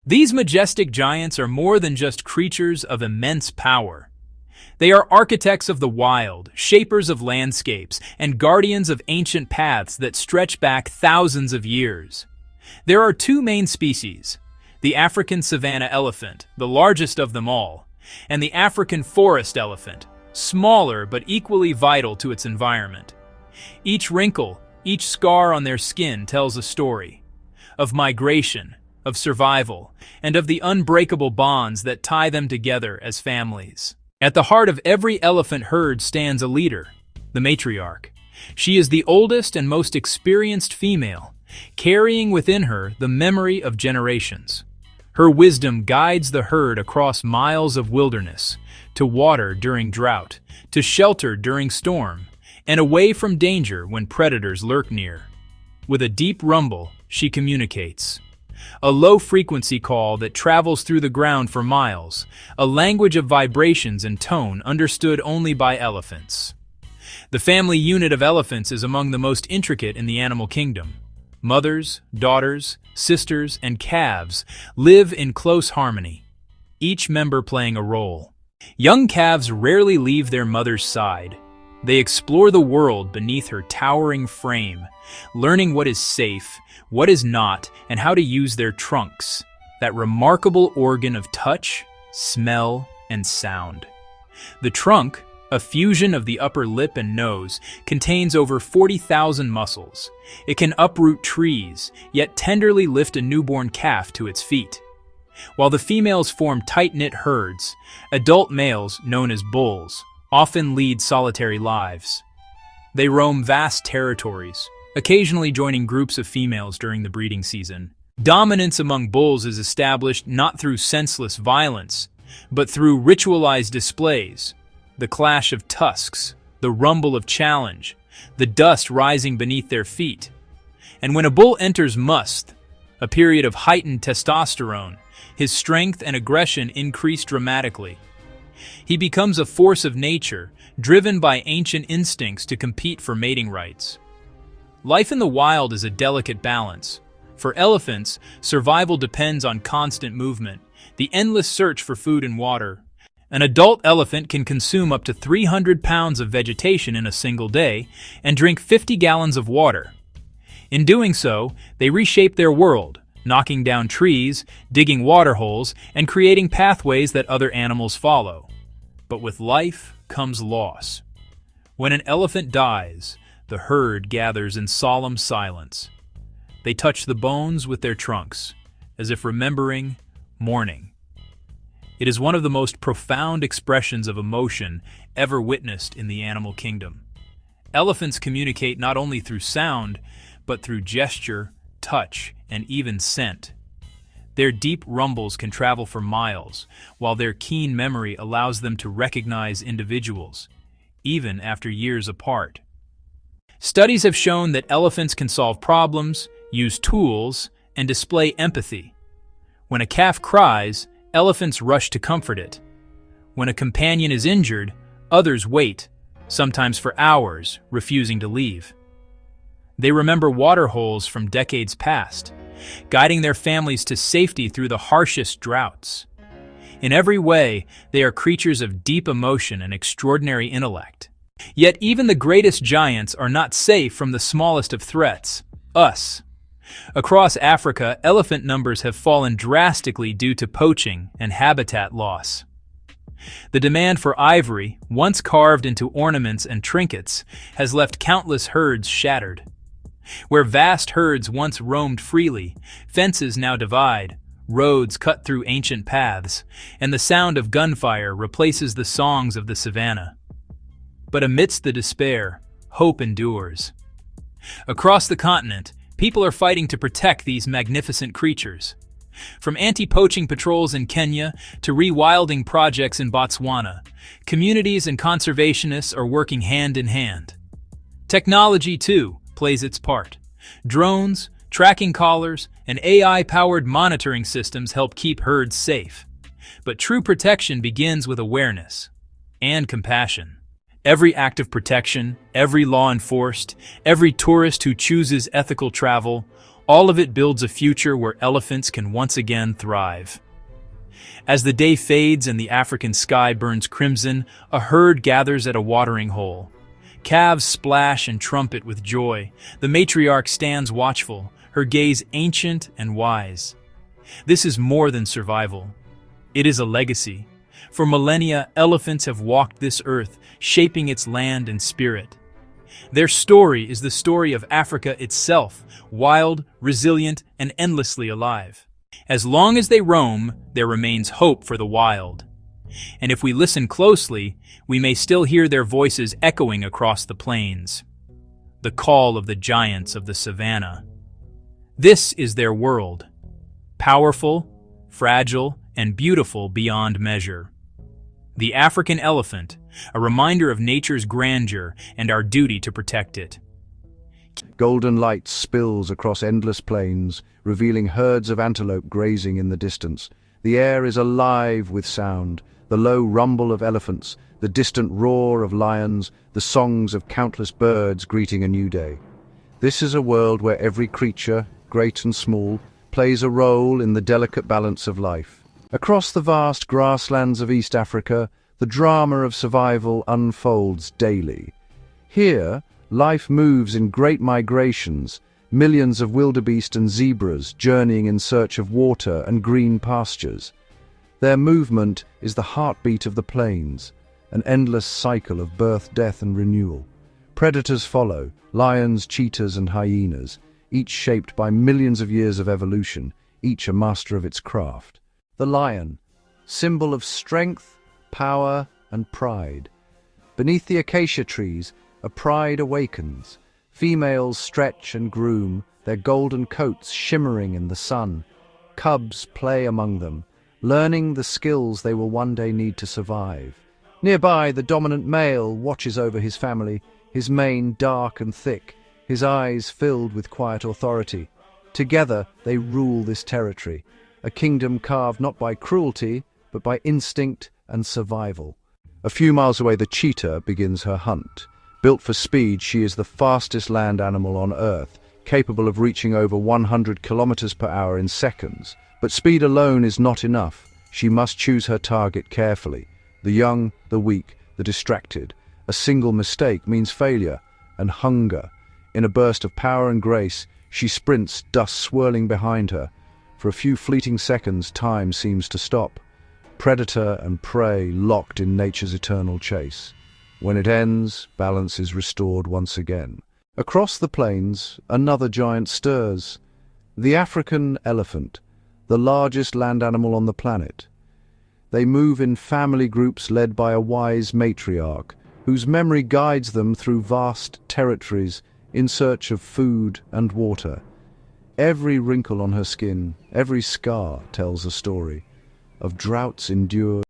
These majestic giants are more than just creatures of immense power. They are architects of the wild, shapers of landscapes, and guardians of ancient paths that stretch back thousands of years. There are two main species: the African savanna elephant, the largest of them all, and the African forest elephant, smaller but equally vital to its environment. Each wrinkle, each scar on their skin tells a story of migration, of survival, and of the unbreakable bonds that tie them together as families. At the heart of every elephant herd stands a leader, the matriarch. She is the oldest and most experienced female, carrying within her the memory of generations. Her wisdom guides the herd across miles of wilderness, to water during drought, to shelter during storm, and away from danger when predators lurk near. With a deep rumble, she communicates. A low-frequency call that travels through the ground for miles, a language of vibrations and tone understood only by elephants. The family unit of elephants is among the most intricate in the animal kingdom. Mothers, daughters, sisters, and calves live in close harmony, each member playing a role. Young calves rarely leave their mother's side. They explore the world beneath her towering frame, learning what is safe, what is not, and how to use their trunks, that remarkable organ of touch, smell, and sound. The trunk, a fusion of the upper lip and nose, contains over 40,000 muscles. It can uproot trees, yet tenderly lift a newborn calf to its feet. While the females form tight-knit herds, adult males, known as bulls, often lead solitary lives. They roam vast territories, occasionally joining groups of females during the breeding season. Dominance among bulls is established not through senseless violence, but through ritualized displays. The clash of tusks, the rumble of challenge, the dust rising beneath their feet. And when a bull enters must, a period of heightened testosterone, his strength and aggression increase dramatically. He becomes a force of nature, driven by ancient instincts to compete for mating rights. Life in the wild is a delicate balance. For elephants, survival depends on constant movement, the endless search for food and water. An adult elephant can consume up to 300 pounds of vegetation in a single day and drink 50 gallons of water. In doing so, they reshape their world, knocking down trees, digging water holes, and creating pathways that other animals follow. But with life comes loss. When an elephant dies, the herd gathers in solemn silence. They touch the bones with their trunks, as if remembering, mourning. It is one of the most profound expressions of emotion ever witnessed in the animal kingdom. Elephants communicate not only through sound, but through gesture, touch, and even scent. Their deep rumbles can travel for miles, while their keen memory allows them to recognize individuals, even after years apart. Studies have shown that elephants can solve problems, use tools, and display empathy. When a calf cries, elephants rush to comfort it. When a companion is injured, others wait, sometimes for hours, refusing to leave. They remember water holes from decades past, guiding their families to safety through the harshest droughts. In every way, they are creatures of deep emotion and extraordinary intellect. Yet even the greatest giants are not safe from the smallest of threats, us. Across Africa, elephant numbers have fallen drastically due to poaching and habitat loss. The demand for ivory, once carved into ornaments and trinkets, has left countless herds shattered. Where vast herds once roamed freely, fences now divide, roads cut through ancient paths, and the sound of gunfire replaces the songs of the savannah. But amidst the despair, hope endures. Across the continent, people are fighting to protect these magnificent creatures. From anti-poaching patrols in Kenya to rewilding projects in Botswana, communities and conservationists are working hand in hand. Technology, too, plays its part. Drones, tracking collars, and AI-powered monitoring systems help keep herds safe. But true protection begins with awareness and compassion. Every act of protection, every law enforced, every tourist who chooses ethical travel, All of it builds a future where elephants can once again thrive. As the day fades and the African sky burns crimson, a herd gathers at a watering hole. Calves splash and trumpet with joy. The matriarch stands watchful, her gaze ancient and wise. This is more than survival. It is a legacy. For millennia, elephants have walked this earth, shaping its land and spirit. Their story is the story of Africa itself, wild, resilient, and endlessly alive. As long as they roam, there remains hope for the wild. And if we listen closely, we may still hear their voices echoing across the plains. The call of the giants of the savannah. This is their world. Powerful, fragile, and beautiful beyond measure. The African elephant, a reminder of nature's grandeur and our duty to protect it. Golden light spills across endless plains, revealing herds of antelope grazing in the distance. The air is alive with sound, the low rumble of elephants, the distant roar of lions, the songs of countless birds greeting a new day. This is a world where every creature, great and small, plays a role in the delicate balance of life. Across the vast grasslands of East Africa, the drama of survival unfolds daily. Here, life moves in great migrations, millions of wildebeest and zebras journeying in search of water and green pastures. Their movement is the heartbeat of the plains, an endless cycle of birth, death, and renewal. Predators follow, lions, cheetahs, and hyenas, each shaped by millions of years of evolution, each a master of its craft. The lion, symbol of strength, power, and pride. Beneath the acacia trees, a pride awakens. Females stretch and groom, their golden coats shimmering in the sun. Cubs play among them, learning the skills they will one day need to survive. Nearby, the dominant male watches over his family, his mane dark and thick, his eyes filled with quiet authority. Together, they rule this territory, a kingdom carved not by cruelty, but by instinct and survival. A few miles away, the cheetah begins her hunt. Built for speed, she is the fastest land animal on Earth, capable of reaching over 100 kilometers per hour in seconds. But speed alone is not enough. She must choose her target carefully. The young, the weak, the distracted. A single mistake means failure and hunger. In a burst of power and grace, she sprints, dust swirling behind her. For a few fleeting seconds, time seems to stop. Predator and prey locked in nature's eternal chase. When it ends, balance is restored once again. Across the plains, another giant stirs. The African elephant, the largest land animal on the planet. They move in family groups led by a wise matriarch, whose memory guides them through vast territories in search of food and water. Every wrinkle on her skin, every scar tells a story of droughts endured,